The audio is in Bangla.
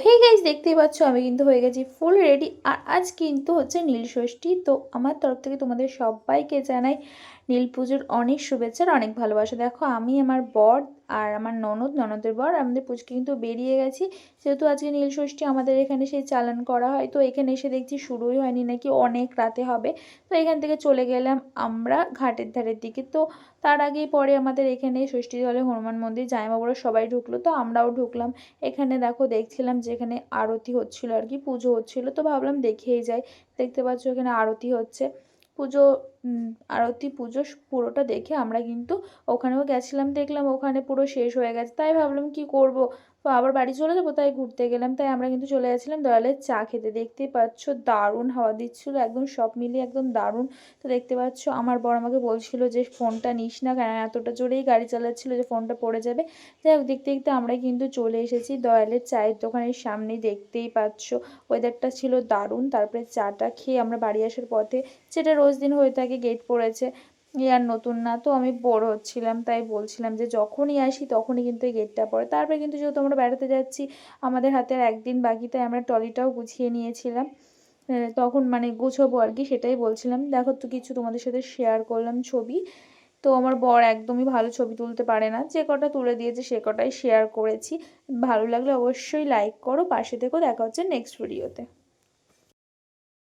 হে গাইস, দেখতেই পাচ্ছ আমি কিন্তু হয়ে গেছি ফুল রেডি। আর আজ কিন্তু হচ্ছে নীলষষ্ঠী। তো আমার তরফ থেকে তোমাদের সবাইকে জানাই নীল পুজোর অনেক শুভেচ্ছা আর অনেক ভালোবাসা। দেখো আমি আমার বর আর আমার ননদের বর আমাদের পুজোকে কিন্তু বেরিয়ে গেছি, যেহেতু আজকে নীলষষ্ঠী আমাদের এখানে সেই চালান করা হয়। তো এখানে এসে দেখছি শুরুই হয়নি, নাকি অনেক রাতে হবে। তো এখান থেকে চলে গেলাম আমরা ঘাটের ধারের দিকে। তো তার আগেই পরে আমাদের এখানে ষষ্ঠী জলে হনুমান মন্দির জামাইবাবুরা সবাই ঢুকলো, তো আমরাও ঢুকলাম। এখানে দেখো দেখছিলাম যে এখানে আরতি হচ্ছিল আর কি, পুজো হচ্ছিল, তো ভাবলাম দেখেই যাই। দেখতে পাচ্ছ এখানে আরতি হচ্ছে, পুজো আরতি পুজো পুরোটা দেখে আমরা কিন্তু ওখানেও গেছিলাম। দেখলাম ওখানে পুরো শেষ হয়ে গেছে, তাই ভাবলাম কি করব, তো আবার বাড়ি চলে যাবো, তাই ঘুরতে গেলাম। তাই আমরা কিন্তু চলে গেছিলাম দয়ালের চা খেতে। দেখতেই পাচ্ছ দারুণ হাওয়া দিচ্ছিল, একদম সব মিলিয়ে একদম দারুণ। তো দেখতে পাচ্ছ আমার বর আমাকে বলছিল যে ফোনটা নিস না, কেন এতটা জোরেই গাড়ি চালাচ্ছিল যে ফোনটা পড়ে যাবে। যাই হোক, দেখতে দেখতে আমরা কিন্তু চলে এসেছি দয়ালের চায়ের দোকানের সামনে। দেখতেই পাচ্ছ ওয়েদারটা ছিল দারুণ। তারপরে চাটা খেয়ে আমরা বাড়ি আসার পথে, যেটা রোজ দিন হয়ে থাকে, গেট পড়েছে, এ আর নতুন না। তো আমি বোর হচ্ছিলাম, তাই বলছিলাম যে যখনই আসি তখনই কিন্তু এই গেটটা পড়ে। তারপরে কিন্তু যেহেতু আমরা বেড়াতে যাচ্ছি, আমাদের হাতে আর একদিন বাকি, তাই আমরা ট্রলিটাও গুছিয়ে নিয়েছিলাম। তখন মানে গুছোবো আর কি, সেটাই বলছিলাম। দেখো তো কিছু তোমাদের সাথে শেয়ার করলাম ছবি। তো আমার বর একদমই ভালো ছবি তুলতে পারে না, যে কটা তুলে দিয়েছে সে কটাই শেয়ার করেছি। ভালো লাগলে অবশ্যই লাইক করো, পাশে থেকো। দেখা হচ্ছে নেক্সট ভিডিওতে।